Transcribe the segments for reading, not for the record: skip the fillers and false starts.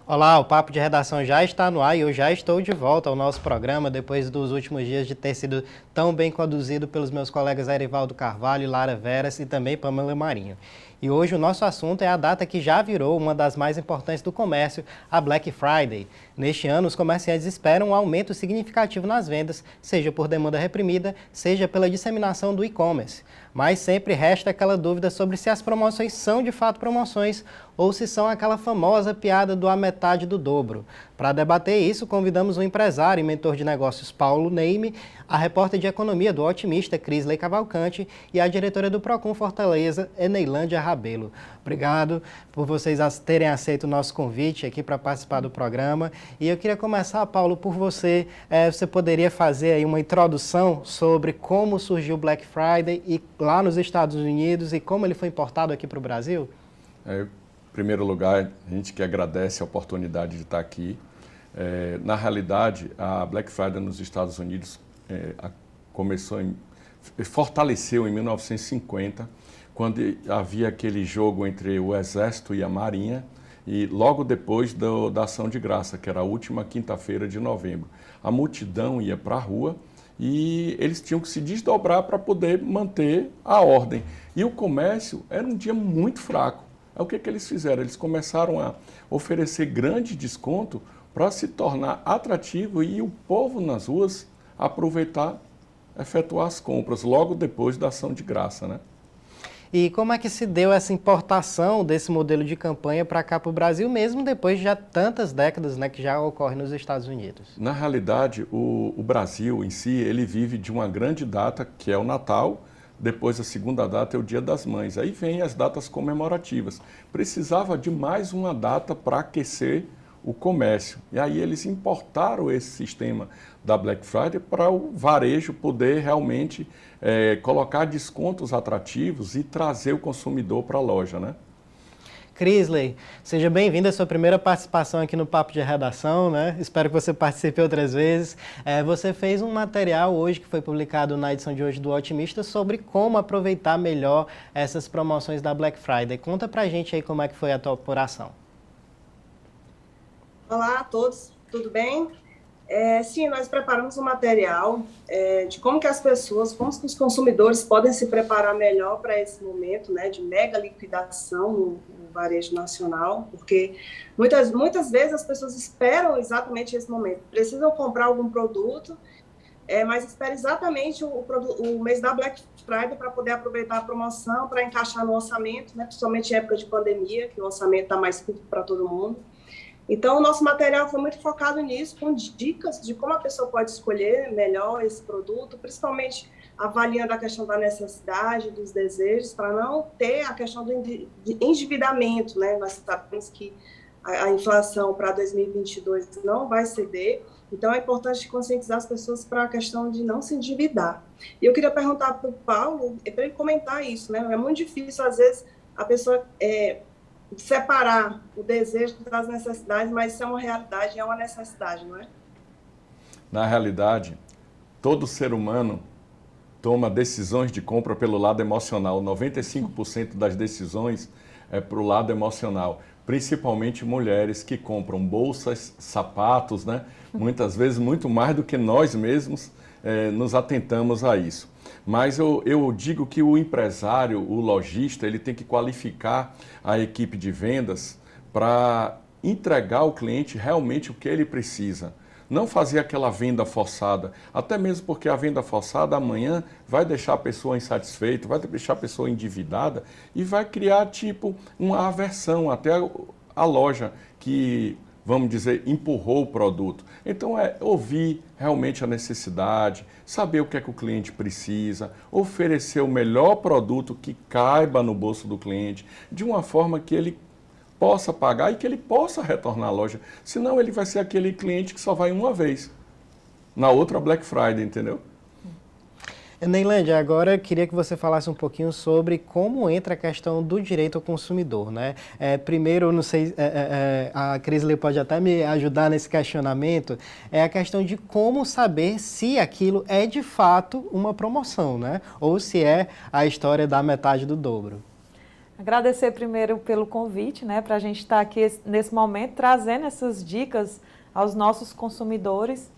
Olá, o Papo de Redação já está no ar e eu já estou de volta ao nosso programa depois dos últimos dias de ter sido tão bem conduzido pelos meus colegas Erivaldo Carvalho, Lara Veras e também Pamela Marinho. E hoje o nosso assunto é a data que já virou uma das mais importantes do comércio, a Black Friday. Neste ano, os comerciantes esperam um aumento significativo nas vendas, seja por demanda reprimida, seja pela disseminação do e-commerce. Mas sempre resta aquela dúvida sobre se as promoções são de fato promoções ou se são aquela famosa piada do a metade do dobro. Para debater isso, convidamos o empresário e mentor de negócios Paulo Neime, a repórter de economia do Otimista, Crisley Cavalcante, e a diretora do Procon Fortaleza, Eneilândia Rabelo. Obrigado por vocês terem aceito o nosso convite aqui para participar do programa. E eu queria começar, Paulo, por você. Você poderia fazer aí uma introdução sobre como surgiu o Black Friday e lá nos Estados Unidos e como ele foi importado aqui para o Brasil? Em primeiro lugar, a gente que agradece a oportunidade de estar aqui. Na realidade, a Black Friday nos Estados Unidos fortaleceu em 1950, quando havia aquele jogo entre o Exército e a Marinha, e logo depois da Ação de Graça, que era a última quinta-feira de novembro. A multidão ia para a rua e eles tinham que se desdobrar para poder manter a ordem. E o comércio era um dia muito fraco. É o que eles fizeram? Eles começaram a oferecer grande desconto para se tornar atrativo e o povo nas ruas aproveitar, efetuar as compras logo depois da Ação de Graça, né? E como é que se deu essa importação desse modelo de campanha para cá para o Brasil, mesmo depois de já tantas décadas, né, que já ocorre nos Estados Unidos? Na realidade, o Brasil em si, ele vive de uma grande data, que é o Natal. Depois, a segunda data é o Dia das Mães. Aí vem as datas comemorativas. Precisava de mais uma data para aquecer o comércio. E aí eles importaram esse sistema da Black Friday para o varejo poder realmente colocar descontos atrativos e trazer o consumidor para a loja, né? Crisley, seja bem-vinda à sua primeira participação aqui no Papo de Redação, né? Espero que você participe outras vezes. Você fez um material hoje que foi publicado na edição de hoje do Otimista sobre como aproveitar melhor essas promoções da Black Friday. Conta pra gente aí como é que foi a tua apuração. Olá a todos, tudo bem? Sim, nós preparamos um material de como que as pessoas, como que os consumidores podem se preparar melhor para esse momento, né, de mega liquidação no varejo nacional, porque muitas vezes as pessoas esperam exatamente esse momento, precisam comprar algum produto, mas esperam exatamente o mês da Black Friday para poder aproveitar a promoção, para encaixar no orçamento, né, principalmente em época de pandemia, que o orçamento está mais curto para todo mundo. Então, o nosso material foi muito focado nisso, com dicas de como a pessoa pode escolher melhor esse produto, principalmente avaliando a questão da necessidade, dos desejos, para não ter a questão do endividamento, né? Nós sabemos que a inflação para 2022 não vai ceder, então é importante conscientizar as pessoas para a questão de não se endividar. E eu queria perguntar para o Paulo, para ele comentar isso, né? É muito difícil, às vezes, a pessoa separar o desejo das necessidades, mas isso é uma realidade, é uma necessidade, não é? Na realidade, todo ser humano toma decisões de compra pelo lado emocional. 95% das decisões é para o lado emocional. Principalmente mulheres que compram bolsas, sapatos, né? Muitas vezes muito mais do que nós mesmos nos atentamos a isso. Mas eu digo que o empresário, o lojista, ele tem que qualificar a equipe de vendas para entregar ao cliente realmente o que ele precisa. Não fazer aquela venda forçada, até mesmo porque a venda forçada amanhã vai deixar a pessoa insatisfeita, vai deixar a pessoa endividada e vai criar tipo uma aversão até a loja que, vamos dizer, empurrou o produto. Então ouvir realmente a necessidade, saber o que é que o cliente precisa, oferecer o melhor produto que caiba no bolso do cliente, de uma forma que ele possa pagar e que ele possa retornar à loja. Senão ele vai ser aquele cliente que só vai uma vez, na outra Black Friday, entendeu? Eneilândia, agora eu queria que você falasse um pouquinho sobre como entra a questão do direito ao consumidor, né? Primeiro, não sei, a Crisley pode até me ajudar nesse questionamento, é a questão de como saber se aquilo é de fato uma promoção, né? Ou se é a história da metade do dobro. Agradecer primeiro pelo convite, né, para a gente estar aqui nesse momento trazendo essas dicas aos nossos consumidores.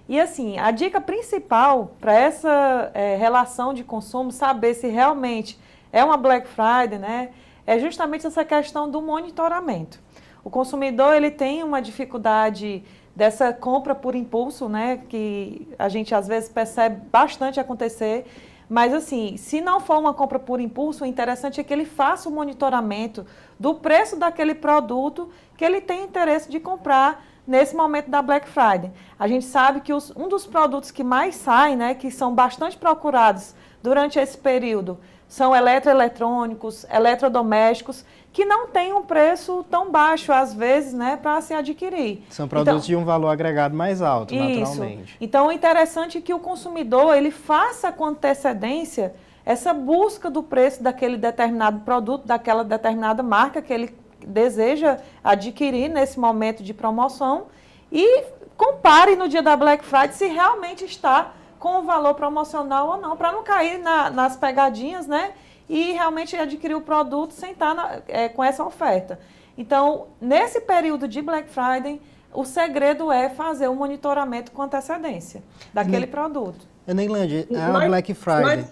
E assim, a dica principal para essa relação de consumo, saber se realmente é uma Black Friday, né, é justamente essa questão do monitoramento. O consumidor ele tem uma dificuldade dessa compra por impulso, né, que a gente às vezes percebe bastante acontecer. Mas assim, se não for uma compra por impulso, o interessante é que ele faça o monitoramento do preço daquele produto que ele tem interesse de comprar nesse momento da Black Friday. A gente sabe que um dos produtos que mais saem, né, que são bastante procurados durante esse período, são eletroeletrônicos, eletrodomésticos, que não têm um preço tão baixo, às vezes, né, para se adquirir. São produtos de um valor agregado mais alto, naturalmente. Então, o interessante é que o consumidor ele faça com antecedência essa busca do preço daquele determinado produto, daquela determinada marca que ele deseja adquirir nesse momento de promoção e compare no dia da Black Friday se realmente está com o valor promocional ou não, para não cair nas pegadinhas, né? E realmente adquirir o produto sem estar com essa oferta. Então, nesse período de Black Friday, o segredo é fazer o monitoramento com antecedência daquele produto. Neilândia, a Black Friday...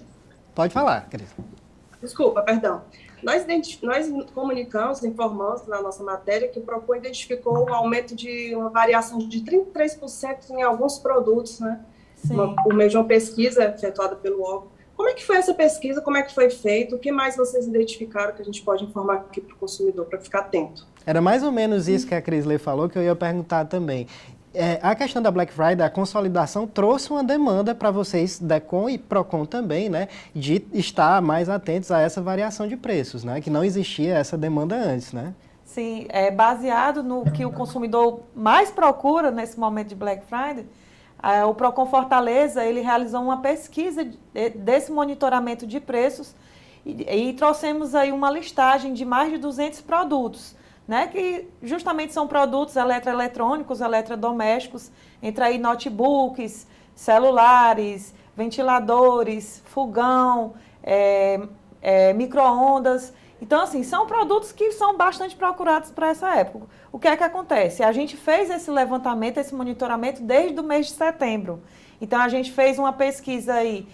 Pode falar, Cris. Desculpa, perdão. Nós comunicamos, informamos na nossa matéria que o Procon identificou um aumento de uma variação de 33% em alguns produtos, né? Por meio de uma pesquisa efetuada pelo órgão. Como é que foi essa pesquisa? Como é que foi feito? O que mais vocês identificaram que a gente pode informar aqui para o consumidor, para ficar atento? Era mais ou menos isso que a Crisley falou, que eu ia perguntar também. A questão da Black Friday, a consolidação trouxe uma demanda para vocês, DECOM e PROCON também, né, de estar mais atentos a essa variação de preços, né, que não existia essa demanda antes, né? Sim, baseado no que o consumidor mais procura nesse momento de Black Friday, o PROCON Fortaleza ele realizou uma pesquisa desse monitoramento de preços e trouxemos aí uma listagem de mais de 200 produtos, né, que justamente são produtos eletroeletrônicos, eletrodomésticos, entre aí notebooks, celulares, ventiladores, fogão, micro-ondas. Então, assim, são produtos que são bastante procurados para essa época. O que é que acontece? A gente fez esse levantamento, esse monitoramento desde o mês de setembro. Então, a gente fez uma pesquisa aí,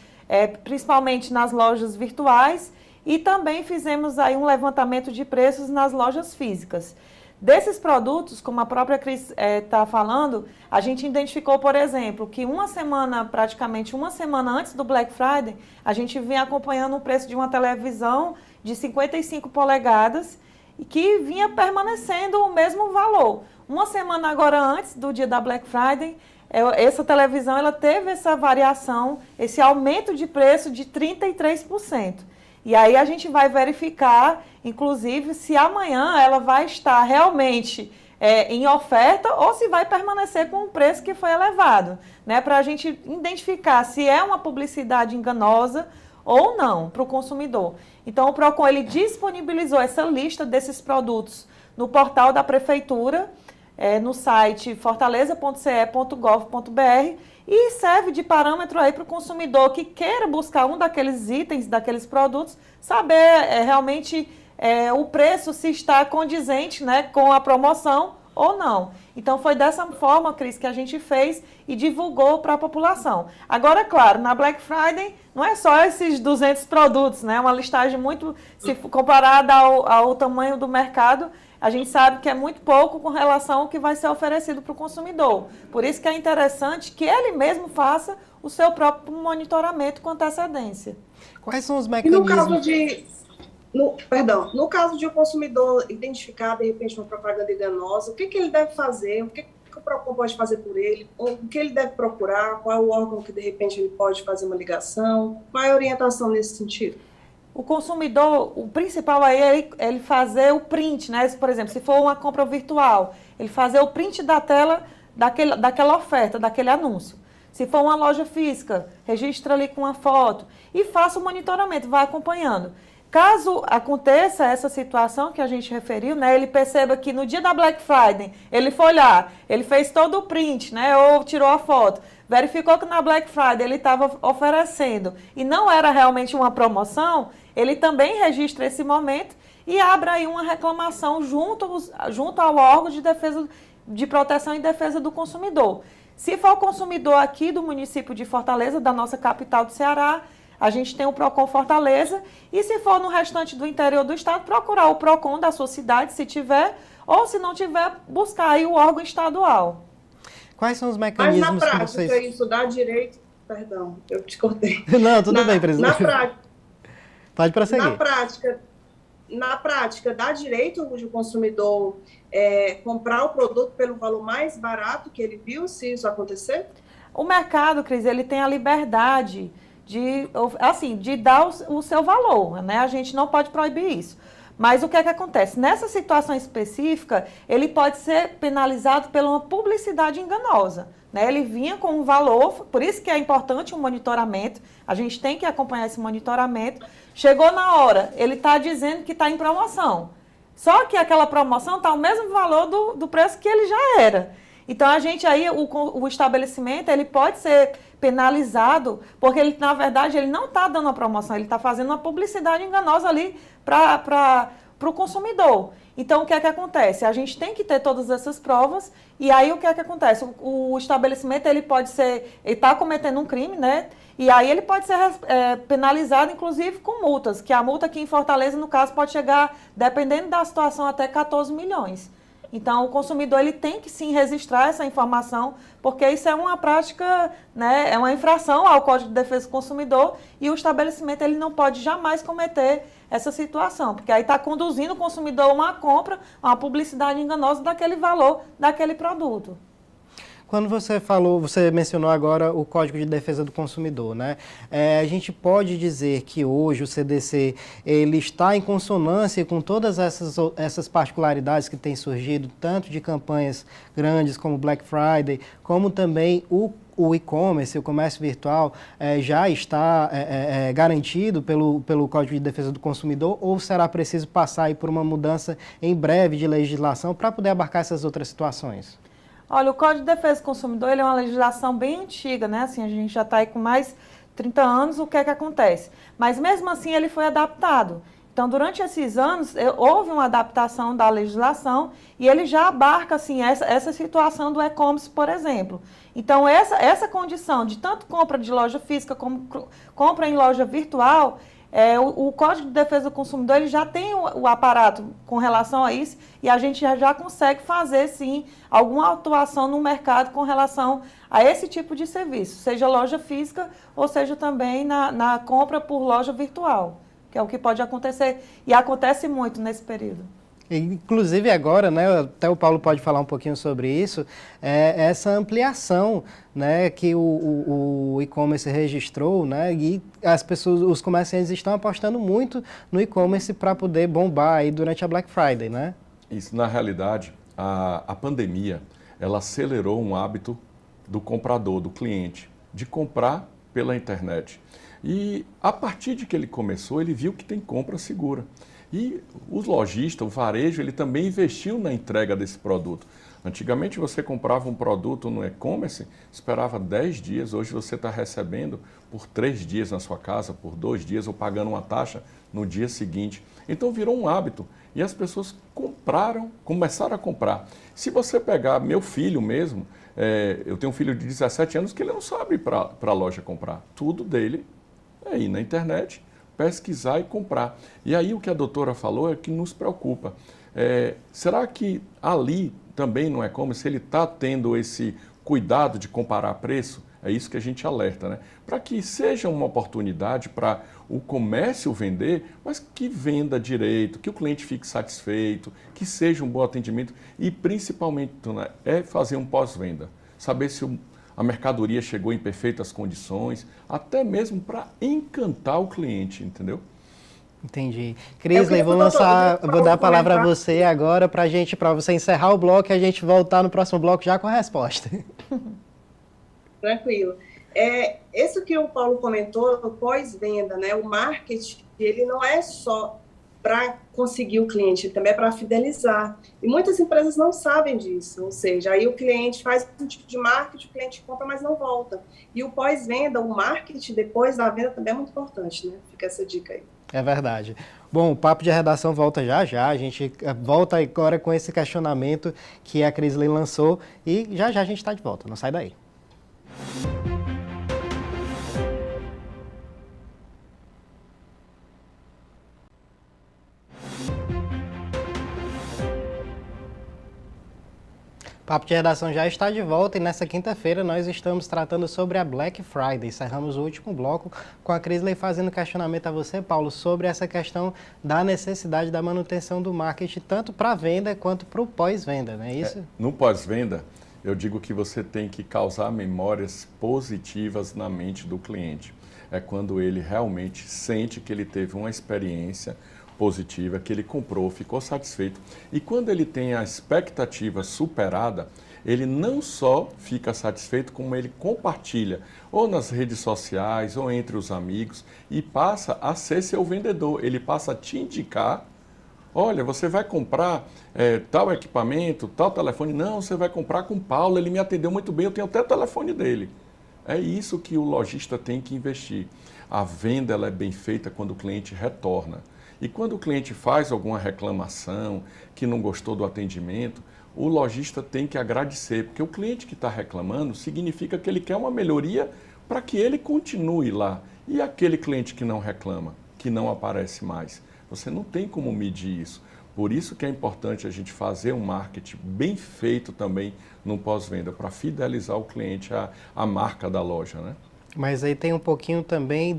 principalmente nas lojas virtuais, e também fizemos aí um levantamento de preços nas lojas físicas. Desses produtos, como a própria Cris está falando, a gente identificou, por exemplo, que praticamente uma semana antes do Black Friday, a gente vinha acompanhando o preço de uma televisão de 55 polegadas e que vinha permanecendo o mesmo valor. Uma semana agora antes do dia da Black Friday, essa televisão ela teve essa variação, esse aumento de preço de 33%. E aí a gente vai verificar, inclusive, se amanhã ela vai estar realmente em oferta ou se vai permanecer com o preço que foi elevado, né? Para a gente identificar se é uma publicidade enganosa ou não para o consumidor. Então, o PROCON ele disponibilizou essa lista desses produtos no portal da Prefeitura, no site fortaleza.ce.gov.br, e serve de parâmetro aí para o consumidor que queira buscar um daqueles itens, daqueles produtos, saber realmente o preço, se está condizente, né, com a promoção ou não. Então, foi dessa forma, Cris, que a gente fez e divulgou para a população. Agora, claro, na Black Friday, não é só esses 200 produtos, né? Uma listagem muito, se comparada ao tamanho do mercado, a gente sabe que é muito pouco com relação ao que vai ser oferecido para o consumidor. Por isso que é interessante que ele mesmo faça o seu próprio monitoramento com antecedência. Quais são os mecanismos... No caso de um consumidor identificar, de repente, uma propaganda enganosa, o que ele deve fazer? O que o PROCON pode fazer por ele? O que ele deve procurar? Qual é o órgão que, de repente, ele pode fazer uma ligação? Qual é a orientação nesse sentido? O consumidor, o principal aí é ele fazer o print, né? Por exemplo, se for uma compra virtual, ele fazer o print da tela daquela oferta, daquele anúncio. Se for uma loja física, registra ali com uma foto e faça o monitoramento, vai acompanhando. Caso aconteça essa situação que a gente referiu, né, ele perceba que no dia da Black Friday, ele foi olhar, ele fez todo o print, né, ou tirou a foto, verificou que na Black Friday ele estava oferecendo e não era realmente uma promoção, ele também registra esse momento e abra aí uma reclamação junto ao órgão de proteção e defesa do consumidor. Se for consumidor aqui do município de Fortaleza, da nossa capital do Ceará, a gente tem o PROCON Fortaleza, e se for no restante do interior do estado, procurar o PROCON da sua cidade, se tiver, ou se não tiver, buscar aí o órgão estadual. Quais são os mecanismos Mas na prática, que vocês... isso dá direito... Perdão, eu te cortei. Não, tudo bem, presidente. Na prática, pode prosseguir. Na prática, dá direito o consumidor comprar o produto pelo valor mais barato que ele viu, se isso acontecer? O mercado, Cris, ele tem a liberdade de dar o seu valor, né? A gente não pode proibir isso. Mas o que é que acontece? Nessa situação específica, ele pode ser penalizado por uma publicidade enganosa, né? Ele vinha com um valor, por isso que é importante um monitoramento, a gente tem que acompanhar esse monitoramento. Chegou na hora, ele está dizendo que está em promoção, só que aquela promoção está o mesmo valor do preço que ele já era. Então, a gente aí, o estabelecimento, ele pode ser penalizado, porque ele, na verdade, ele não está dando a promoção, ele está fazendo uma publicidade enganosa ali para o consumidor. Então, o que é que acontece? A gente tem que ter todas essas provas, e aí o que é que acontece? O estabelecimento, ele está cometendo um crime, né? E aí ele pode ser penalizado, inclusive, com multas, que a multa aqui em Fortaleza, no caso, pode chegar, dependendo da situação, até 14 milhões. Então, o consumidor ele tem que sim registrar essa informação, porque isso é uma prática, né, é uma infração ao Código de Defesa do Consumidor, e o estabelecimento ele não pode jamais cometer essa situação, porque aí está conduzindo o consumidor a uma compra, a uma publicidade enganosa daquele valor, daquele produto. Quando você mencionou agora o Código de Defesa do Consumidor, né? A gente pode dizer que hoje o CDC ele está em consonância com todas essas particularidades que têm surgido, tanto de campanhas grandes como Black Friday, como também o e-commerce, o comércio virtual, já está garantido pelo Código de Defesa do Consumidor, ou será preciso passar aí por uma mudança em breve de legislação para poder abarcar essas outras situações? Olha, o Código de Defesa do Consumidor ele é uma legislação bem antiga, né? Assim, a gente já está aí com mais 30 anos, o que é que acontece? Mas mesmo assim ele foi adaptado. Então, durante esses anos, houve uma adaptação da legislação e ele já abarca, assim, essa situação do e-commerce, por exemplo. Então, essa condição de tanto compra de loja física como compra em loja virtual, o Código de Defesa do Consumidor ele já tem o aparato com relação a isso e a gente já consegue fazer, sim, alguma atuação no mercado com relação a esse tipo de serviço, seja loja física ou seja também na compra por loja virtual, que é o que pode acontecer e acontece muito nesse período. Inclusive agora, né, até o Paulo pode falar um pouquinho sobre isso, essa ampliação, né, que o e-commerce registrou, né, e as pessoas, os comerciantes estão apostando muito no e-commerce para poder bombar aí durante a Black Friday, né? Isso, na realidade, a pandemia, ela acelerou um hábito do comprador, do cliente, de comprar pela internet. E a partir de que ele começou, ele viu que tem compra segura. E os lojistas, o varejo, ele também investiu na entrega desse produto. Antigamente você comprava um produto no e-commerce, esperava 10 dias, hoje você está recebendo por 3 dias na sua casa, por 2 dias, ou pagando uma taxa no dia seguinte. Então virou um hábito e as pessoas começaram a comprar. Se você pegar meu filho mesmo, eu tenho um filho de 17 anos que ele não sabe ir para a loja comprar. Tudo dele é ir na internet, pesquisar e comprar. E aí o que a doutora falou é que nos preocupa. Será que ali também no e-commerce ele está tendo esse cuidado de comparar preço? É isso que a gente alerta, né? Para que seja uma oportunidade para o comércio vender, mas que venda direito, que o cliente fique satisfeito, que seja um bom atendimento e principalmente, né, fazer um pós-venda. Saber se a mercadoria chegou em perfeitas condições, até mesmo para encantar o cliente, entendeu? Entendi. Crisley, vou dar a palavra a você agora para você encerrar o bloco e a gente voltar no próximo bloco já com a resposta. Tranquilo. Isso que o Paulo comentou, o pós-venda, né? O marketing, ele não é só para conseguir o cliente, também é para fidelizar. E muitas empresas não sabem disso, ou seja, aí o cliente faz um tipo de marketing, o cliente compra, mas não volta. E o pós-venda, o marketing depois da venda também é muito importante, né? Fica essa dica aí. É verdade. Bom, o Papo de Redação volta já já. A gente volta agora com esse questionamento que a Crisley lançou e já já a gente está de volta. Não sai daí. O Papo de Redação já está de volta e nessa quinta-feira nós estamos tratando sobre a Black Friday. Encerramos o último bloco com a Crisley fazendo questionamento a você, Paulo, sobre essa questão da necessidade da manutenção do marketing, tanto para a venda quanto para o pós-venda, não é isso? No pós-venda, eu digo que você tem que causar memórias positivas na mente do cliente. É quando ele realmente sente que ele teve uma experiência positiva, que ele comprou, ficou satisfeito. E quando ele tem a expectativa superada, ele não só fica satisfeito, como ele compartilha, ou nas redes sociais, ou entre os amigos, e passa a ser seu vendedor. Ele passa a te indicar, olha, você vai comprar tal equipamento, tal telefone. Não, você vai comprar com o Paulo, ele me atendeu muito bem, eu tenho até o telefone dele. É isso que o lojista tem que investir. A venda ela é bem feita quando o cliente retorna. E quando o cliente faz alguma reclamação, que não gostou do atendimento, o lojista tem que agradecer, porque o cliente que está reclamando significa que ele quer uma melhoria para que ele continue lá. E aquele cliente que não reclama, que não aparece mais, você não tem como medir isso. Por isso que é importante a gente fazer um marketing bem feito também no pós-venda, para fidelizar o cliente à marca da loja, né? Mas aí tem um pouquinho também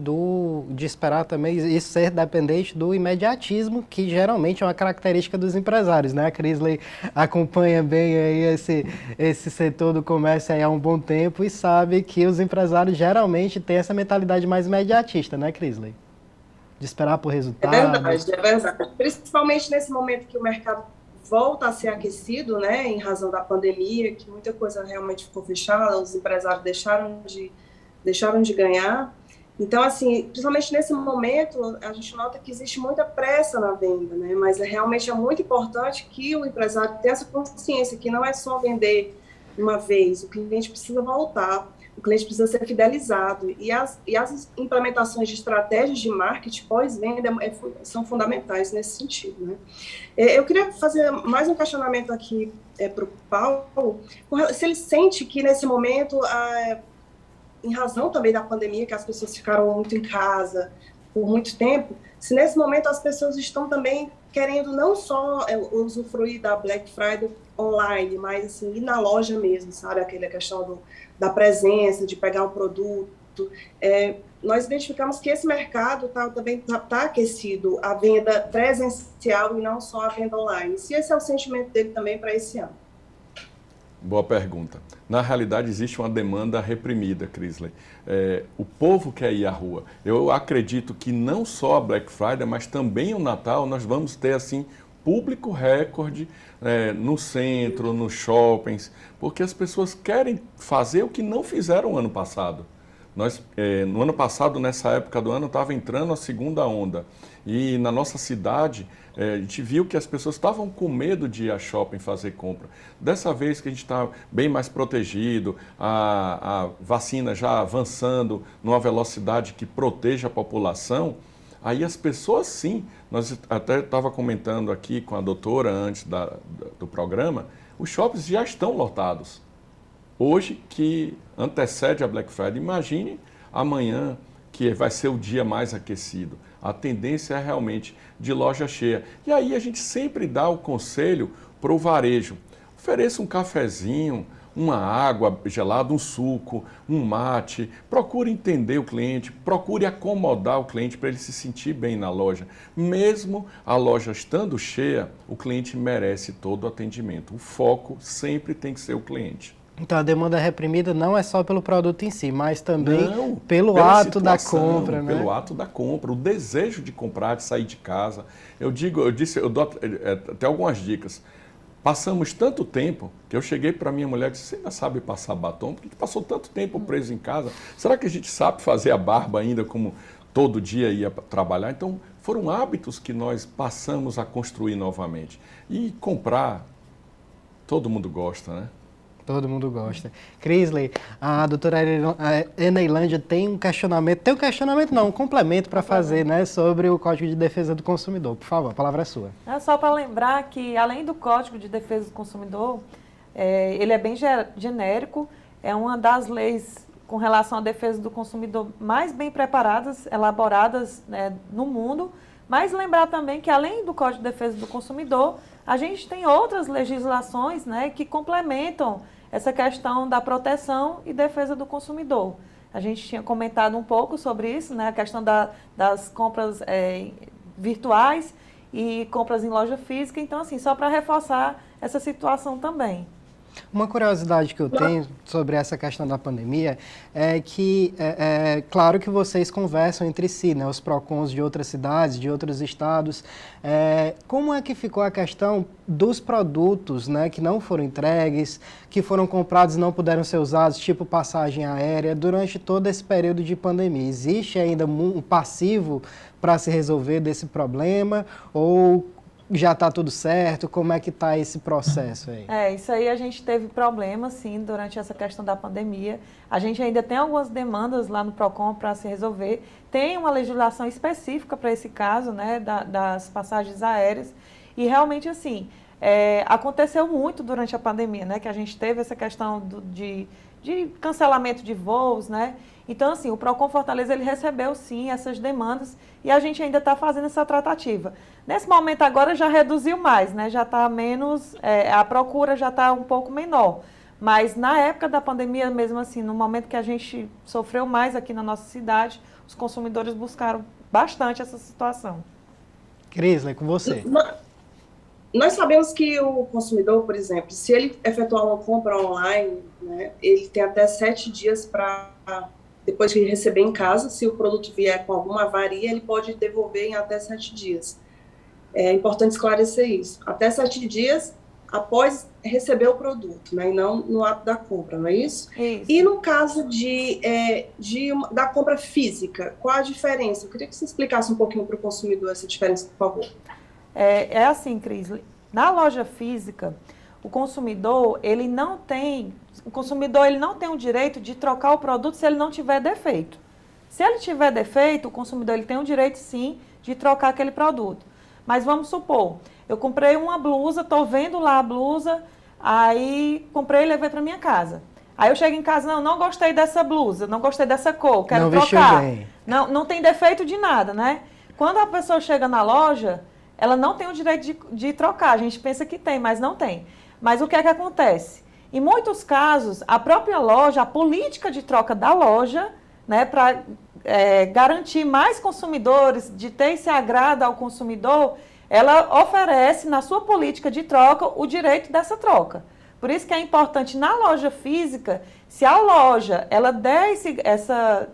de esperar também isso ser dependente do imediatismo, que geralmente é uma característica dos empresários, né? A Crisley acompanha bem aí esse setor do comércio aí há um bom tempo e sabe que os empresários geralmente têm essa mentalidade mais imediatista, né, Crisley? De esperar por resultado. É verdade. Principalmente nesse momento que o mercado volta a ser aquecido, né, em razão da pandemia, que muita coisa realmente ficou fechada, os empresários deixaram de ganhar. Então, assim, principalmente nesse momento, a gente nota que existe muita pressa na venda, né? Mas realmente é muito importante que o empresário tenha essa consciência que não é só vender uma vez, o cliente precisa voltar, o cliente precisa ser fidelizado. E as implementações de estratégias de marketing pós-venda são fundamentais nesse sentido, né? Eu queria fazer mais um questionamento aqui para o Paulo, se ele sente que nesse momento em razão também da pandemia, que as pessoas ficaram muito em casa por muito tempo, se nesse momento as pessoas estão também querendo não só usufruir da Black Friday online, mas assim, ir na loja mesmo, sabe? Aquela questão da presença, de pegar o produto. Nós identificamos que esse mercado também está aquecido, a venda presencial e não só a venda online. Se esse é o sentimento dele também para esse ano. Boa pergunta. Na realidade, existe uma demanda reprimida, Crisley. O povo quer ir à rua. Eu acredito que não só a Black Friday, mas também o Natal, nós vamos ter, assim, público recorde no centro, nos shoppings, porque as pessoas querem fazer o que não fizeram ano passado. No ano passado, nessa época do ano, estava entrando a segunda onda. E na nossa cidade, a gente viu que as pessoas estavam com medo de ir a shopping fazer compra. Dessa vez que a gente está bem mais protegido, a vacina já avançando numa velocidade que proteja a população, aí as pessoas sim, nós até estava comentando aqui com a doutora antes do programa, os shoppings já estão lotados. Hoje, que antecede a Black Friday, imagine amanhã, que vai ser o dia mais aquecido. A tendência é realmente de loja cheia. E aí a gente sempre dá o conselho para o varejo. Ofereça um cafezinho, uma água gelada, um suco, um mate. Procure entender o cliente, procure acomodar o cliente para ele se sentir bem na loja. Mesmo a loja estando cheia, o cliente merece todo o atendimento. O foco sempre tem que ser o cliente. Então a demanda reprimida não é só pelo produto em si, mas também pelo ato da compra, né? Pelo ato da compra, o desejo de comprar, de sair de casa. Eu dou até algumas dicas. Passamos tanto tempo que eu cheguei para minha mulher e disse: você ainda sabe passar batom? Por que passou tanto tempo preso em casa? Será que a gente sabe fazer a barba ainda como todo dia ia trabalhar? Então foram hábitos que nós passamos a construir novamente. E comprar, todo mundo gosta, né? Todo mundo gosta. Crisley, a doutora Eneilândia tem um questionamento, um complemento para fazer, né, sobre o Código de Defesa do Consumidor. Por favor, a palavra é sua. É só para lembrar que, além do Código de Defesa do Consumidor, ele é bem genérico, é uma das leis com relação à defesa do consumidor mais bem preparadas, elaboradas, né, no mundo, mas lembrar também que, além do Código de Defesa do Consumidor, a gente tem outras legislações, né, que complementam essa questão da proteção e defesa do consumidor. A gente tinha comentado um pouco sobre isso, né, a questão das compras virtuais e compras em loja física. Então, assim, só para reforçar essa situação também. Uma curiosidade que eu tenho sobre essa questão da pandemia é que, claro que vocês conversam entre si, né, os PROCONs de outras cidades, de outros estados. Como é que ficou a questão dos produtos, né, que não foram entregues, que foram comprados e não puderam ser usados, tipo passagem aérea, durante todo esse período de pandemia? Existe ainda um passivo para se resolver desse problema ou já está tudo certo? Como é que está esse processo aí? Isso aí a gente teve problemas, sim, durante essa questão da pandemia. A gente ainda tem algumas demandas lá no PROCON para se resolver. Tem uma legislação específica para esse caso, né, das passagens aéreas. E realmente, assim, aconteceu muito durante a pandemia, né, que a gente teve essa questão de cancelamento de voos, né? Então, assim, o PROCON Fortaleza, ele recebeu, sim, essas demandas e a gente ainda está fazendo essa tratativa. Nesse momento agora já reduziu mais, né? Já está menos, a procura já está um pouco menor. Mas na época da pandemia, mesmo assim, no momento que a gente sofreu mais aqui na nossa cidade, os consumidores buscaram bastante essa situação. Crisley, com você. Nós sabemos que o consumidor, por exemplo, se ele efetuar uma compra online, né, ele tem até 7 dias para, depois de receber em casa, se o produto vier com alguma avaria, ele pode devolver em até 7 dias. É importante esclarecer isso. Até 7 dias após receber o produto, né, e não no ato da compra, não é isso? Isso. E no caso da compra física, qual a diferença? Eu queria que você explicasse um pouquinho para o consumidor essa diferença, por favor. É assim, Crisley, na loja física, o consumidor ele não tem o direito de trocar o produto se ele não tiver defeito. Se ele tiver defeito, o consumidor ele tem o direito, sim, de trocar aquele produto. Mas vamos supor, eu comprei uma blusa, estou vendo lá a blusa, aí comprei e levei para minha casa. Aí eu chego em casa, não gostei dessa blusa, não gostei dessa cor, quero trocar. Bem. Não tem defeito de nada, né? Quando a pessoa chega na loja, ela não tem o direito de trocar. A gente pensa que tem, mas não tem. Mas o que é que acontece? Em muitos casos, a própria loja, a política de troca da loja, né, para garantir mais consumidores, de ter esse agrado ao consumidor, ela oferece na sua política de troca o direito dessa troca. Por isso que é importante na loja física, se a loja ela der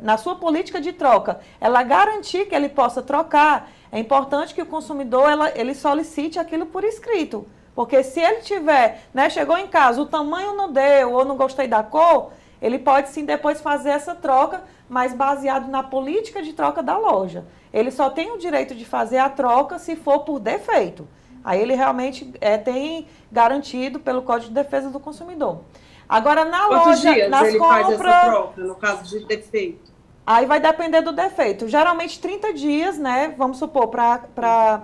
na sua política de troca, ela garantir que ele possa trocar, é importante que o consumidor ele solicite aquilo por escrito. Porque se ele tiver, né, chegou em casa, o tamanho não deu ou não gostei da cor, ele pode sim depois fazer essa troca, mas baseado na política de troca da loja. Ele só tem o direito de fazer a troca se for por defeito. Aí ele realmente tem garantido pelo Código de Defesa do Consumidor. Agora, na loja, dias nas ele compras... faz essa troca, no caso de defeito? Aí vai depender do defeito. Geralmente 30 dias, né? Vamos supor, para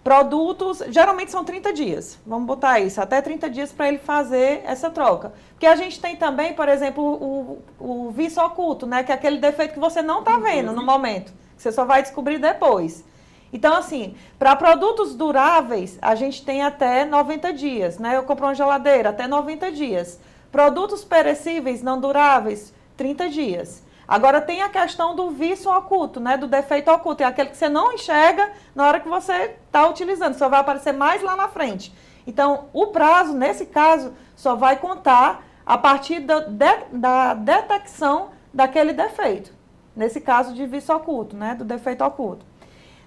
produtos, geralmente são 30 dias. Vamos botar isso, até 30 dias para ele fazer essa troca. Porque a gente tem também, por exemplo, o vício oculto, né? Que é aquele defeito que você não está vendo no momento. Que você só vai descobrir depois. Então, assim, para produtos duráveis, a gente tem até 90 dias, né? Eu compro uma geladeira, até 90 dias. Produtos perecíveis, não duráveis, 30 dias. Agora tem a questão do vício oculto, né? Do defeito oculto. É aquele que você não enxerga na hora que você está utilizando. Só vai aparecer mais lá na frente. Então, o prazo, nesse caso, só vai contar a partir da detecção daquele defeito. Nesse caso de vício oculto, né? Do defeito oculto.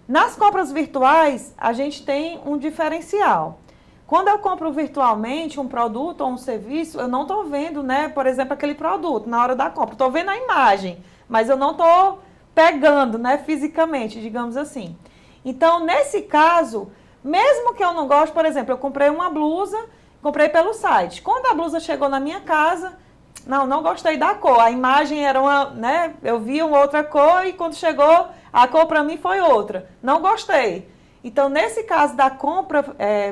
Nas compras virtuais, a gente tem um diferencial. Quando eu compro virtualmente um produto ou um serviço, eu não estou vendo, né, por exemplo, aquele produto na hora da compra. Estou vendo a imagem, mas eu não estou pegando, né, fisicamente, digamos assim. Então, nesse caso, mesmo que eu não goste, por exemplo, eu comprei uma blusa, comprei pelo site. Quando a blusa chegou na minha casa, não gostei da cor. A imagem era uma, né? Eu vi uma outra cor e quando chegou, a cor para mim foi outra. Não gostei. Então, nesse caso da compra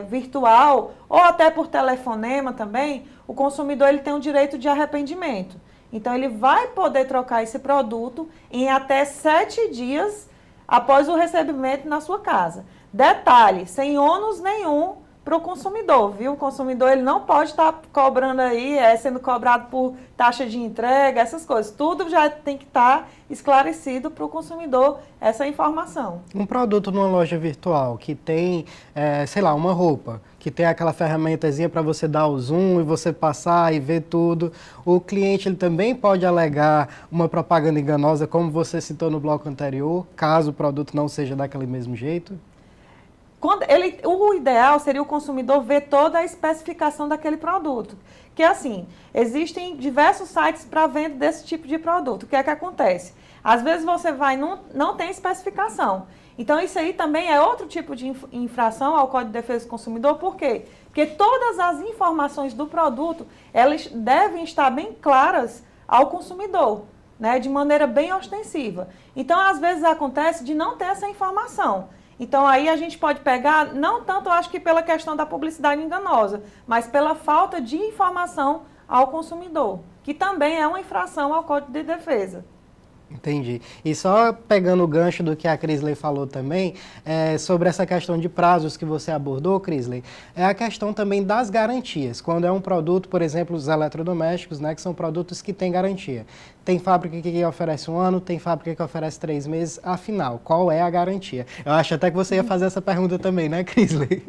virtual, ou até por telefonema também, o consumidor ele tem um direito de arrependimento. Então, ele vai poder trocar esse produto em até 7 dias após o recebimento na sua casa. Detalhe, sem ônus nenhum para o consumidor, viu? O consumidor ele não pode estar cobrando aí, sendo cobrado por taxa de entrega, essas coisas. Tudo já tem que estar esclarecido para o consumidor essa informação. Um produto numa loja virtual que tem, sei lá, uma roupa, que tem aquela ferramentazinha para você dar o zoom e você passar e ver tudo, o cliente ele também pode alegar uma propaganda enganosa, como você citou no bloco anterior, caso o produto não seja daquele mesmo jeito? O ideal seria o consumidor ver toda a especificação daquele produto. Que assim, existem diversos sites para venda desse tipo de produto. O que é que acontece? Às vezes você vai e não tem especificação. Então isso aí também é outro tipo de infração ao Código de Defesa do Consumidor. Por quê? Porque todas as informações do produto, elas devem estar bem claras ao consumidor, né? De maneira bem ostensiva. Então às vezes acontece de não ter essa informação. Então, aí a gente pode pegar, não tanto, eu acho que pela questão da publicidade enganosa, mas pela falta de informação ao consumidor, que também é uma infração ao Código de Defesa. Entendi. E só pegando o gancho do que a Crisley falou também, sobre essa questão de prazos que você abordou, Crisley, é a questão também das garantias. Quando é um produto, por exemplo, os eletrodomésticos, né, que são produtos que têm garantia. Tem fábrica que oferece 1 ano, tem fábrica que oferece 3 meses. Afinal, qual é a garantia? Eu acho até que você ia fazer essa pergunta também, né, Crisley?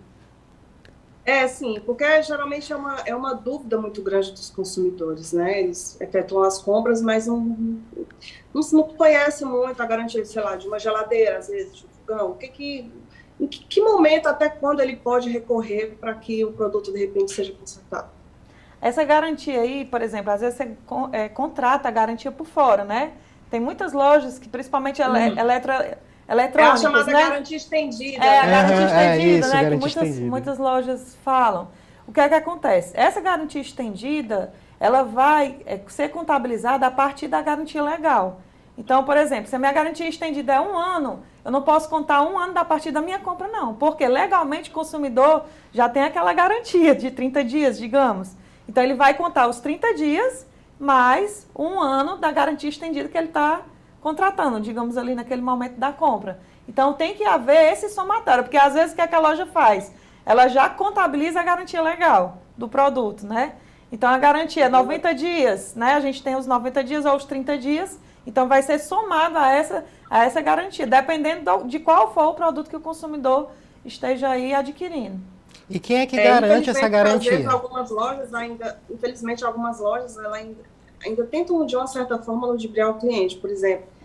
Sim, porque geralmente é uma dúvida muito grande dos consumidores, né? Eles efetuam as compras, mas não conhecem muito a garantia, sei lá, de uma geladeira, às vezes, de um fogão. Em que momento, até quando ele pode recorrer para que o produto, de repente, seja consertado? Essa garantia aí, por exemplo, às vezes você contrata a garantia por fora, né? Tem muitas lojas que, principalmente eletrônicas, é a chamada, né? Garantia estendida. A garantia estendida, isso, né? garantia Que estendida. muitas lojas falam. O que é que acontece? Essa garantia estendida, ela vai ser contabilizada a partir da garantia legal. Então, por exemplo, se a minha garantia estendida é 1 ano, eu não posso contar 1 ano da partir da minha compra, não. Porque legalmente o consumidor já tem aquela garantia de 30 dias, digamos. Então, ele vai contar os 30 dias mais 1 ano da garantia estendida que ele está contratando, digamos ali naquele momento da compra. Então tem que haver esse somatório, porque às vezes o que a loja faz? Ela já contabiliza a garantia legal do produto, né? Então a garantia é 90 dias, né? A gente tem os 90 dias ou os 30 dias, então vai ser somado a essa garantia, dependendo de qual for o produto que o consumidor esteja aí adquirindo. E quem é que garante essa garantia? Às vezes, algumas lojas infelizmente, algumas lojas ainda tentam, de uma certa forma, ludibriar o cliente. Por exemplo,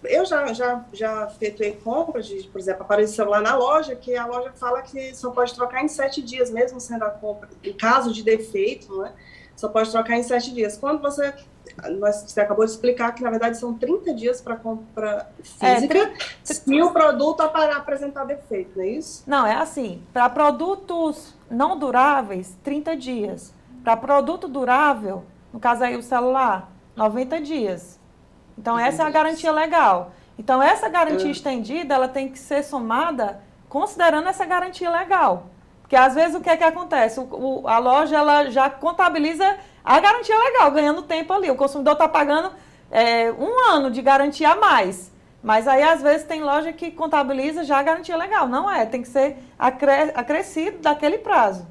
eu já efetuei compras de, por exemplo, aparelho de celular na loja, que a loja fala que só pode trocar em 7 dias, mesmo sendo a compra, em caso de defeito, né? Só pode trocar em 7 dias. Quando você acabou de explicar que, na verdade, são 30 dias para compra física, se o produto apresentar defeito, não é isso? Não, é assim, para produtos não duráveis, 30 dias. Para produto durável, no caso aí o celular, 90 dias. Então, essa é a garantia legal. Então, essa garantia estendida, ela tem que ser somada considerando essa garantia legal. Porque, às vezes, o que é que acontece? A loja, ela já contabiliza a garantia legal, ganhando tempo ali. O consumidor está pagando 1 ano de garantia a mais. Mas aí, às vezes, tem loja que contabiliza já a garantia legal. Não é, tem que ser acrescido daquele prazo.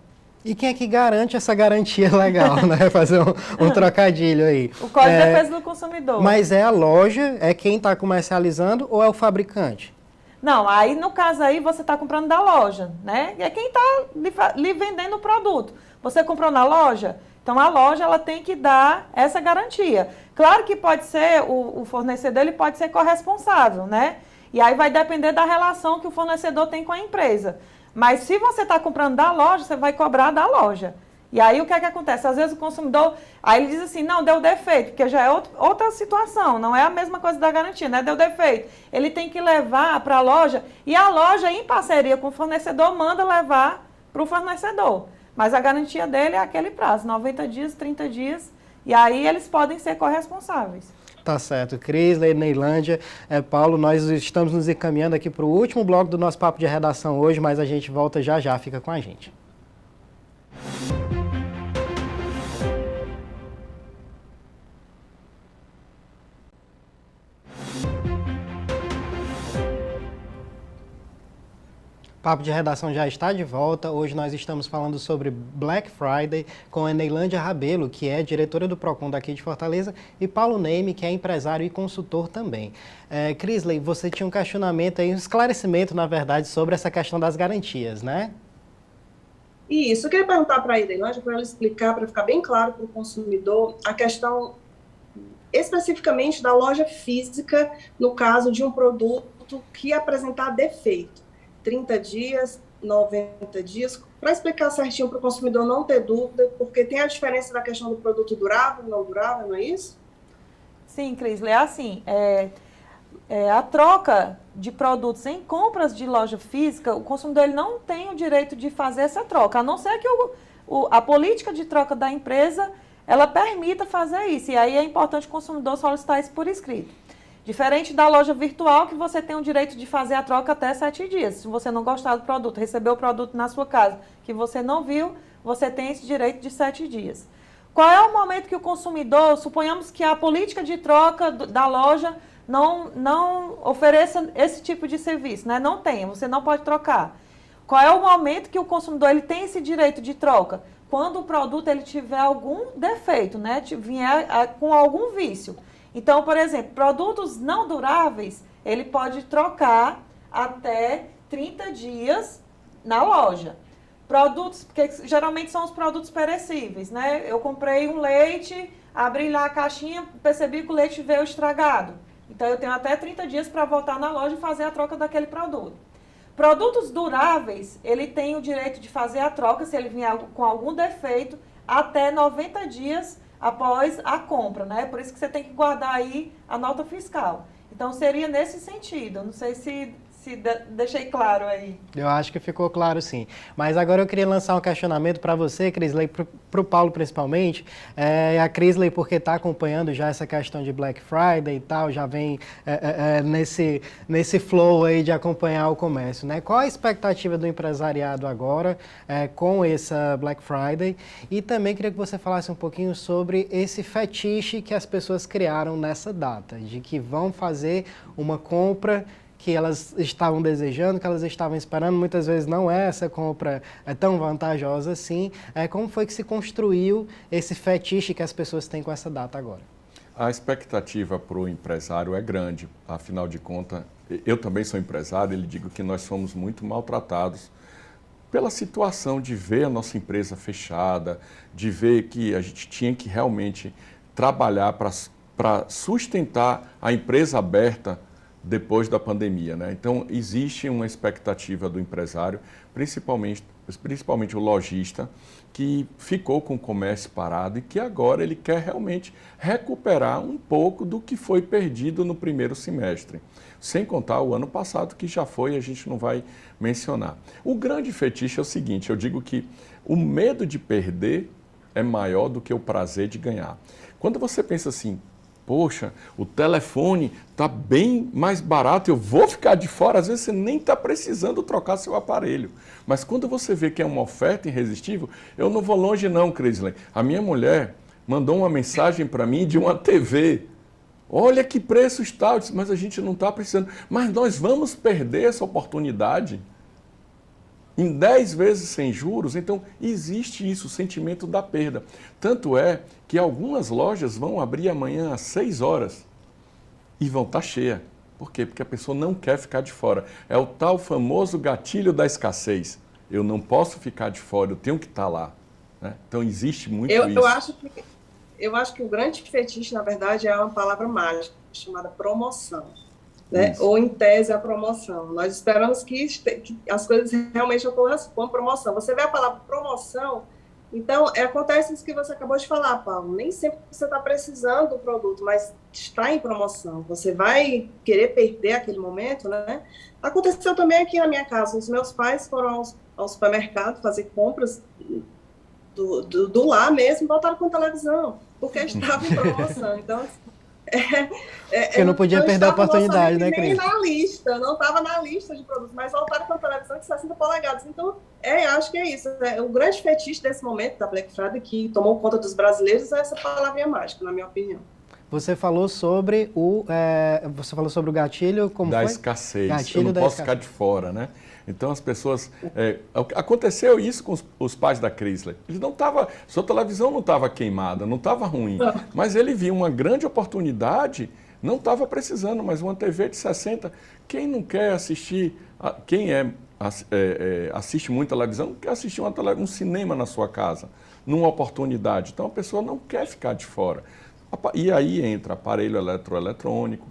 E quem é que garante essa garantia legal, né? Fazer um trocadilho aí. O Código de Defesa do Consumidor. Mas é a loja, é quem está comercializando ou é o fabricante? Não, aí no caso aí você está comprando da loja, né? E é quem está lhe vendendo o produto. Você comprou na loja? Então a loja ela tem que dar essa garantia. Claro que pode ser, o fornecedor ele pode ser corresponsável, né? E aí vai depender da relação que o fornecedor tem com a empresa. Mas se você está comprando da loja, você vai cobrar da loja. E aí o que é que acontece? Às vezes o consumidor, aí ele diz assim, não, deu defeito, porque já é outra situação, não é a mesma coisa da garantia, né? Deu defeito. Ele tem que levar para a loja, e a loja, em parceria com o fornecedor, manda levar para o fornecedor. Mas a garantia dele é aquele prazo, 90 dias, 30 dias, e aí eles podem ser corresponsáveis. Tá certo. Crisley, Neilândia, Paulo, nós estamos nos encaminhando aqui para o último bloco do nosso Papo de Redação hoje, mas a gente volta já já, fica com a gente. O Papo de Redação já está de volta. Hoje nós estamos falando sobre Black Friday com a Neilândia Rabelo, que é diretora do Procon daqui de Fortaleza, e Paulo Neime, que é empresário e consultor também. Crisley, você tinha um questionamento aí, um esclarecimento, na verdade, sobre essa questão das garantias, né? Isso, eu queria perguntar para a Neilândia, para ela explicar, para ficar bem claro para o consumidor, a questão especificamente da loja física, no caso de um produto que apresentar defeito. 30 dias, 90 dias, para explicar certinho para o consumidor não ter dúvida, porque tem a diferença da questão do produto durável, não durável, não é isso? Sim, Crisley, é assim, a troca de produtos em compras de loja física, o consumidor ele não tem o direito de fazer essa troca, a não ser que a política de troca da empresa, ela permita fazer isso, e aí é importante o consumidor solicitar isso por escrito. Diferente da loja virtual, que você tem o direito de fazer a troca até 7 dias. Se você não gostar do produto, recebeu o produto na sua casa, que você não viu, você tem esse direito de 7 dias. Qual é o momento que o consumidor, suponhamos que a política de troca da loja não ofereça esse tipo de serviço, né? Não tem, você não pode trocar. Qual é o momento que o consumidor ele tem esse direito de troca? Quando o produto ele tiver algum defeito, né? Vier com algum vício. Então, por exemplo, produtos não duráveis, ele pode trocar até 30 dias na loja. Produtos, que geralmente são os produtos perecíveis, né? Eu comprei um leite, abri lá a caixinha, percebi que o leite veio estragado. Então, eu tenho até 30 dias para voltar na loja e fazer a troca daquele produto. Produtos duráveis, ele tem o direito de fazer a troca, se ele vier com algum defeito, até 90 dias após a compra, né? Por isso que você tem que guardar aí a nota fiscal. Então, seria nesse sentido. Não sei se deixei claro aí. Eu acho que ficou claro, sim. Mas agora eu queria lançar um questionamento para você, Crisley, para o Paulo principalmente. A Crisley, porque está acompanhando já essa questão de Black Friday e tal, já vem nesse flow aí de acompanhar o comércio, né? Qual a expectativa do empresariado agora com essa Black Friday? E também queria que você falasse um pouquinho sobre esse fetiche que as pessoas criaram nessa data, de que vão fazer uma compra que elas estavam desejando, que elas estavam esperando, muitas vezes não é essa compra tão vantajosa assim. Como foi que se construiu esse fetiche que as pessoas têm com essa data agora? A expectativa para o empresário é grande, afinal de contas, eu também sou empresário, ele digo que nós fomos muito maltratados pela situação de ver a nossa empresa fechada, de ver que a gente tinha que realmente trabalhar para sustentar a empresa aberta depois da pandemia, né? Então, existe uma expectativa do empresário, principalmente o lojista, que ficou com o comércio parado e que agora ele quer realmente recuperar um pouco do que foi perdido no primeiro semestre. Sem contar o ano passado, que já foi, a gente não vai mencionar. O grande fetiche é o seguinte, eu digo que o medo de perder é maior do que o prazer de ganhar. Quando você pensa assim, poxa, o telefone está bem mais barato, eu vou ficar de fora, às vezes você nem está precisando trocar seu aparelho. Mas quando você vê que é uma oferta irresistível, eu não vou longe não, Crisley. A minha mulher mandou uma mensagem para mim de uma TV. Olha que preço está, eu disse, mas a gente não está precisando. Mas nós vamos perder essa oportunidade em 10 vezes sem juros, então existe isso, o sentimento da perda. Tanto é que algumas lojas vão abrir amanhã às 6 horas e vão estar cheias. Por quê? Porque a pessoa não quer ficar de fora. É o tal famoso gatilho da escassez. Eu não posso ficar de fora, eu tenho que estar lá. Né? Então existe muito isso. Eu acho que o grande fetiche, na verdade, é uma palavra mágica, chamada promoção. Né? Ou, em tese, a promoção. Nós esperamos que as coisas realmente ocorram com promoção. Você vê a palavra promoção, então, acontece isso que você acabou de falar, Paulo. Nem sempre você está precisando do produto, mas está em promoção. Você vai querer perder aquele momento, né? Aconteceu também aqui na minha casa. Os meus pais foram ao supermercado fazer compras do lar mesmo voltaram com televisão, porque estava em promoção. Então, Porque não podia perder a oportunidade, né, Cris? Nem na lista, não estava na lista de produtos, mas voltaram com a televisão de 60 polegadas. Então, acho que é isso. O grande fetiche desse momento da Black Friday que tomou conta dos brasileiros é essa palavrinha mágica, na minha opinião. Você falou sobre o gatilho, como da foi? Escassez. Gatilho eu não posso ficar de fora, né? Então as pessoas... aconteceu isso com os pais da Chrysler. Ele não estava... Sua televisão não estava queimada, não estava ruim. Mas ele viu uma grande oportunidade, não estava precisando, mas uma TV de 60. Quem não quer assistir... Quem assiste muito televisão, não quer assistir um cinema na sua casa, numa oportunidade. Então a pessoa não quer ficar de fora. E aí entra aparelho eletroeletrônico,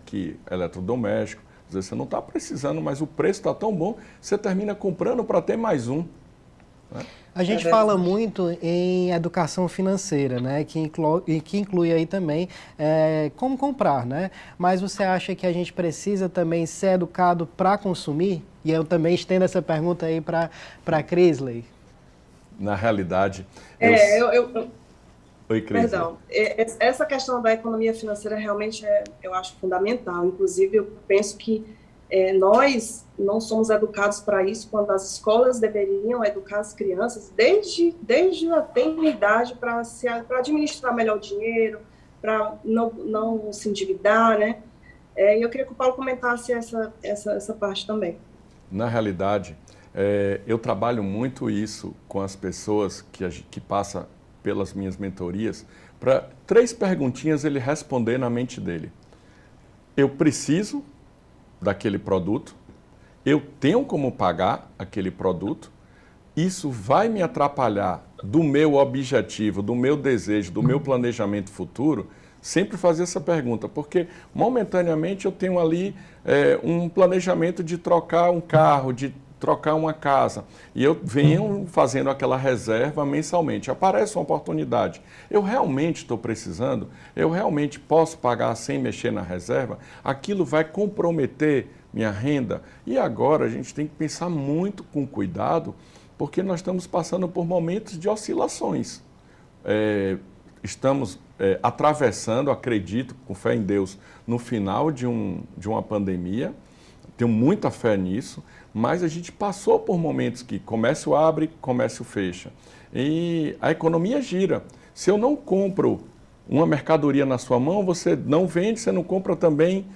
eletrodoméstico. Às vezes você não está precisando, mas o preço está tão bom, você termina comprando para ter mais um. Né? A gente fala muito em educação financeira, né? Que inclui aí também como comprar, né? Mas você acha que a gente precisa também ser educado para consumir? E eu também estendo essa pergunta aí para a Chrysler. Na realidade... Oi, Cris. Perdão. Essa questão da economia financeira realmente eu acho fundamental. Inclusive, eu penso que nós não somos educados para isso quando as escolas deveriam educar as crianças desde a tenridade para administrar melhor o dinheiro, para não se endividar, né? E eu queria que o Paulo comentasse essa parte também. Na realidade, eu trabalho muito isso com as pessoas que passam pelas minhas mentorias, para 3 perguntinhas ele responder na mente dele. Eu preciso daquele produto, eu tenho como pagar aquele produto, isso vai me atrapalhar do meu objetivo, do meu desejo, do meu planejamento futuro? Sempre fazer essa pergunta, porque momentaneamente eu tenho ali um planejamento de trocar um carro, de trocar uma casa, e eu venho fazendo aquela reserva mensalmente. Aparece uma oportunidade, eu realmente estou precisando, eu realmente posso pagar sem mexer na reserva, aquilo vai comprometer minha renda. E agora a gente tem que pensar muito com cuidado, porque nós estamos passando por momentos de oscilações. Estamos atravessando, acredito, com fé em Deus, no final de uma pandemia, tenho muita fé nisso, mas a gente passou por momentos que comércio abre, comércio fecha. E a economia gira. Se eu não compro uma mercadoria na sua mão, você não vende, você não compra também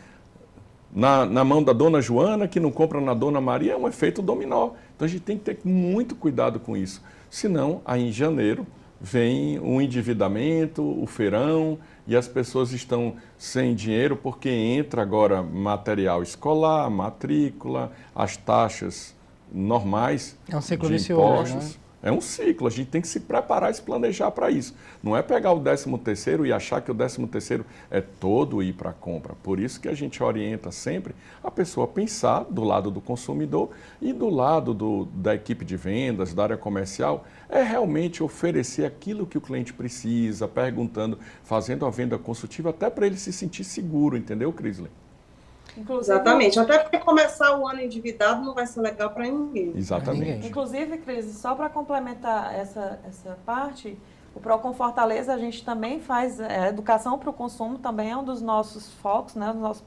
na mão da dona Joana, que não compra na dona Maria, é um efeito dominó. Então a gente tem que ter muito cuidado com isso. Senão, aí em janeiro, vem o endividamento, o feirão, e as pessoas estão sem dinheiro porque entra agora material escolar, matrícula, as taxas normais de impostos. Né? É um ciclo, a gente tem que se preparar e se planejar para isso. Não é pegar o 13º e achar que o 13º é todo ir para a compra. Por isso que a gente orienta sempre a pessoa a pensar do lado do consumidor e do lado da equipe de vendas, da área comercial, é realmente oferecer aquilo que o cliente precisa, perguntando, fazendo a venda consultiva, até para ele se sentir seguro, entendeu, Chrysler? Exatamente, até porque começar o ano endividado não vai ser legal para ninguém. Exatamente. Inclusive, Cris, só para complementar essa parte, o Procon Fortaleza, a gente também faz educação para o consumo, também é um dos nossos focos, né, um dos nossos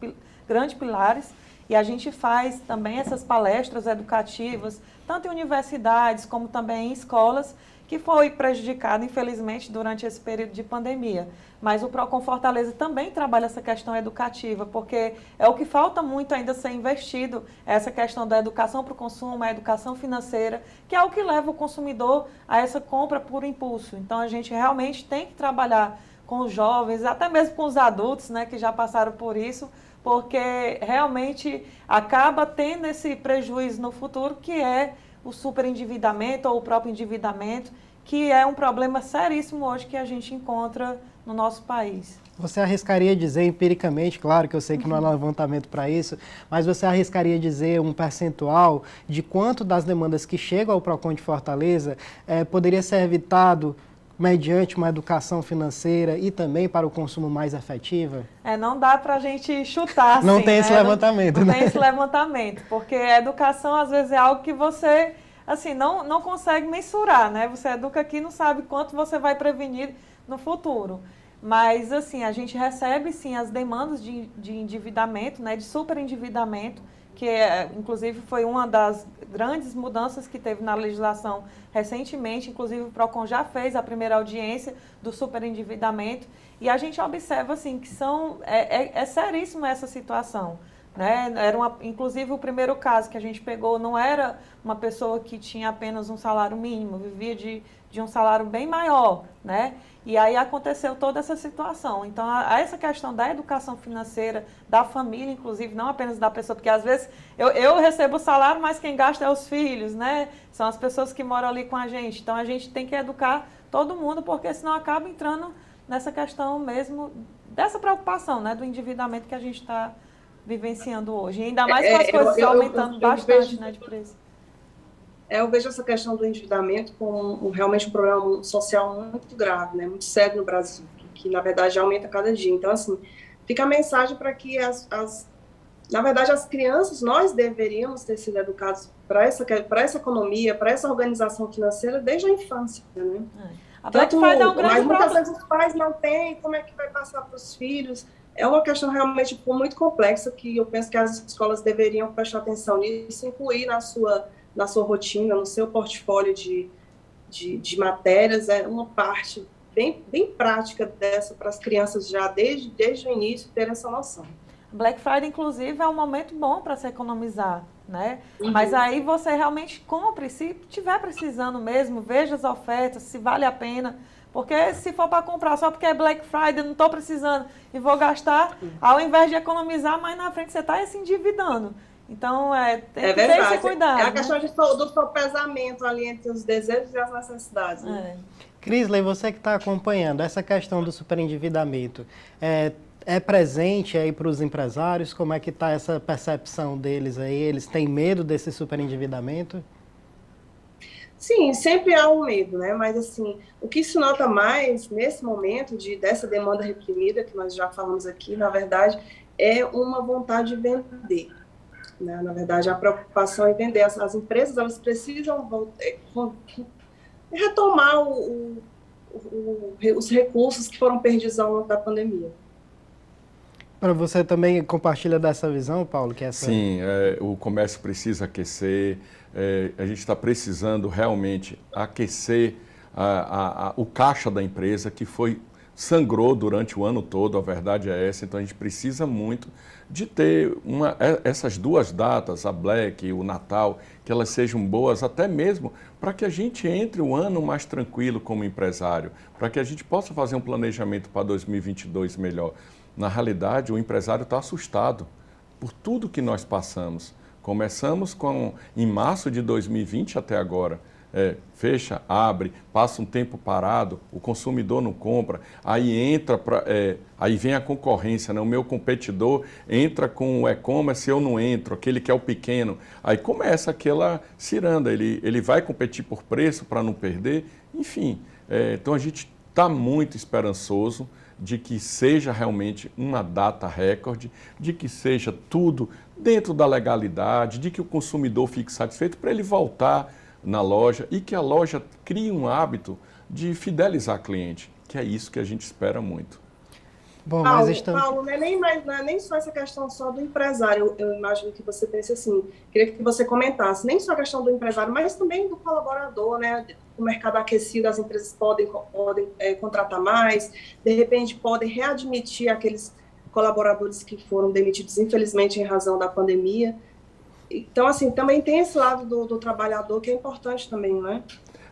grandes pilares, e a gente faz também essas palestras educativas, tanto em universidades como também em escolas, que foi prejudicado, infelizmente, durante esse período de pandemia. Mas o Procon Fortaleza também trabalha essa questão educativa, porque é o que falta muito ainda ser investido, essa questão da educação para o consumo, a educação financeira, que é o que leva o consumidor a essa compra por impulso. Então, a gente realmente tem que trabalhar com os jovens, até mesmo com os adultos, né, que já passaram por isso, porque realmente acaba tendo esse prejuízo no futuro, que é o superendividamento ou o próprio endividamento, que é um problema seríssimo hoje que a gente encontra no nosso país. Você arriscaria dizer empiricamente, claro que eu sei que não há levantamento para isso, mas você arriscaria dizer um percentual de quanto das demandas que chegam ao Procon de Fortaleza poderia ser evitado mediante uma educação financeira e também para o consumo mais efetivo? Não dá para a gente chutar, não assim, tem esse levantamento, não né? Não tem esse levantamento, porque a educação, às vezes, é algo que você assim, não consegue mensurar, né? Você educa aqui e não sabe quanto você vai prevenir no futuro. Mas, assim, a gente recebe, sim, as demandas de endividamento, né? De superendividamento, que inclusive foi uma das grandes mudanças que teve na legislação recentemente. Inclusive o PROCON já fez a primeira audiência do superendividamento e a gente observa assim que é seríssima essa situação, né? Inclusive o primeiro caso que a gente pegou não era uma pessoa que tinha apenas um salário mínimo, vivia de um salário bem maior, né? E aí aconteceu toda essa situação. Então, essa questão da educação financeira, da família, inclusive, não apenas da pessoa, porque às vezes eu recebo o salário, mas quem gasta é os filhos, né? São as pessoas que moram ali com a gente. Então, a gente tem que educar todo mundo, porque senão acaba entrando nessa questão mesmo, dessa preocupação, né? Do endividamento que a gente está vivenciando hoje. E ainda mais com as coisas aumentando bastante, né, de preço. Eu vejo essa questão do endividamento como realmente um problema social muito grave, né, muito sério no Brasil, que na verdade aumenta cada dia. Então, assim, fica a mensagem para que na verdade, as crianças, nós deveríamos ter sido educados para essa economia, para essa organização financeira desde a infância, né? A Black Friday é um grande mas muitas vezes os pais não têm, como é que vai passar para os filhos? É uma questão realmente muito complexa que eu penso que as escolas deveriam prestar atenção nisso, incluir na sua rotina, no seu portfólio de matérias, é uma parte bem prática dessa para as crianças já desde o início terem essa noção. Black Friday, inclusive, é um momento bom para se economizar, né? Uhum. Mas aí você realmente compre, se estiver precisando mesmo, veja as ofertas, se vale a pena. Porque se for para comprar só porque é Black Friday, não estou precisando e vou gastar, ao invés de economizar, mais na frente você está se endividando. Então, tem que ter esse cuidado. É a questão do sopesamento ali entre os desejos e as necessidades. Né? Crisley, você que está acompanhando essa questão do superendividamento, é presente aí para os empresários? Como é que está essa percepção deles aí? Eles têm medo desse superendividamento? Sim, sempre há um medo, né? Mas, assim, o que se nota mais nesse momento dessa demanda reprimida, que nós já falamos aqui, na verdade, é uma vontade de vender. Né? Na verdade, a preocupação é vender. As empresas, elas precisam retomar os recursos que foram perdidos ao longo da pandemia. Para você também compartilha dessa visão, Paulo? Sim, o comércio precisa aquecer, a gente está precisando realmente aquecer o caixa da empresa que sangrou durante o ano todo, a verdade é essa, então a gente precisa muito de ter essas duas datas, a Black e o Natal, que elas sejam boas até mesmo para que a gente entre o ano mais tranquilo como empresário, para que a gente possa fazer um planejamento para 2022 melhor. Na realidade, o empresário está assustado por tudo que nós passamos. Começamos em março de 2020 até agora. Fecha, abre, passa um tempo parado, o consumidor não compra, aí aí vem a concorrência, né? O meu competidor entra com o e-commerce, eu não entro, aquele que é o pequeno. Aí começa aquela ciranda, ele vai competir por preço para não perder, enfim. Então a gente está muito esperançoso de que seja realmente uma data recorde, de que seja tudo dentro da legalidade, de que o consumidor fique satisfeito para ele voltar na loja e que a loja crie um hábito de fidelizar cliente, que é isso que a gente espera muito. Bom, Paulo, não é nem só essa questão só do empresário, eu imagino que você pense assim, queria que você comentasse, nem só a questão do empresário, mas também do colaborador, né? O mercado aquecido, as empresas podem contratar mais, de repente podem readmitir aqueles colaboradores que foram demitidos, infelizmente, em razão da pandemia. Então, assim, também tem esse lado do trabalhador que é importante também, não é?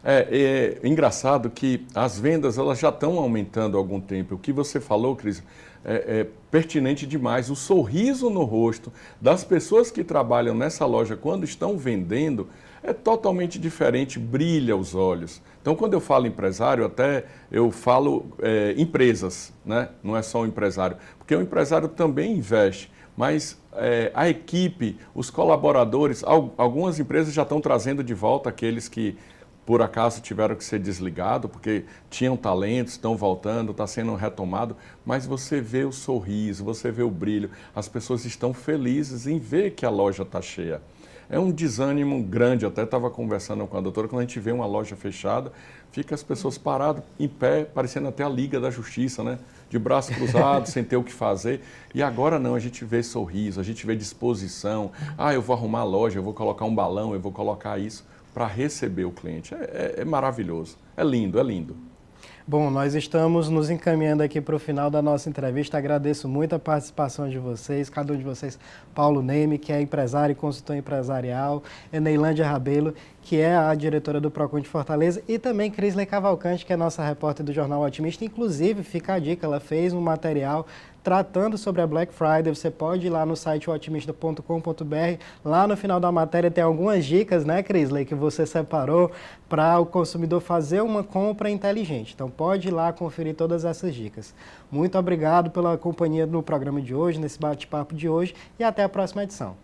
É engraçado que as vendas elas já estão aumentando há algum tempo. O que você falou, Cris, é pertinente demais. O sorriso no rosto das pessoas que trabalham nessa loja quando estão vendendo é totalmente diferente, brilha os olhos. Então, quando eu falo empresário, até eu falo empresas, né? Não é só o empresário, porque o empresário também investe, mas a equipe, os colaboradores, algumas empresas já estão trazendo de volta aqueles que por acaso tiveram que ser desligados, porque tinham talentos, estão voltando, está sendo retomado, mas você vê o sorriso, você vê o brilho, as pessoas estão felizes em ver que a loja está cheia. É um desânimo grande, até estava conversando com a doutora, quando a gente vê uma loja fechada, fica as pessoas paradas, em pé, parecendo até a Liga da Justiça, né? De braços cruzados, sem ter o que fazer. E agora não, a gente vê sorriso, a gente vê disposição. Ah, eu vou arrumar a loja, eu vou colocar um balão, eu vou colocar isso para receber o cliente. É maravilhoso, é lindo, é lindo. Bom, nós estamos nos encaminhando aqui para o final da nossa entrevista. Agradeço muito a participação de vocês, cada um de vocês, Paulo Neme, que é empresário e consultor empresarial, Eneilândia Rabelo, que é a diretora do Procon de Fortaleza, e também Crisley Cavalcante, que é nossa repórter do Jornal Otimista. Inclusive, fica a dica, ela fez um material tratando sobre a Black Friday. Você pode ir lá no site otimista.com.br. Lá no final da matéria tem algumas dicas, né, Crisley, que você separou para o consumidor fazer uma compra inteligente. Então pode ir lá conferir todas essas dicas. Muito obrigado pela companhia no programa de hoje, nesse bate-papo de hoje, e até a próxima edição.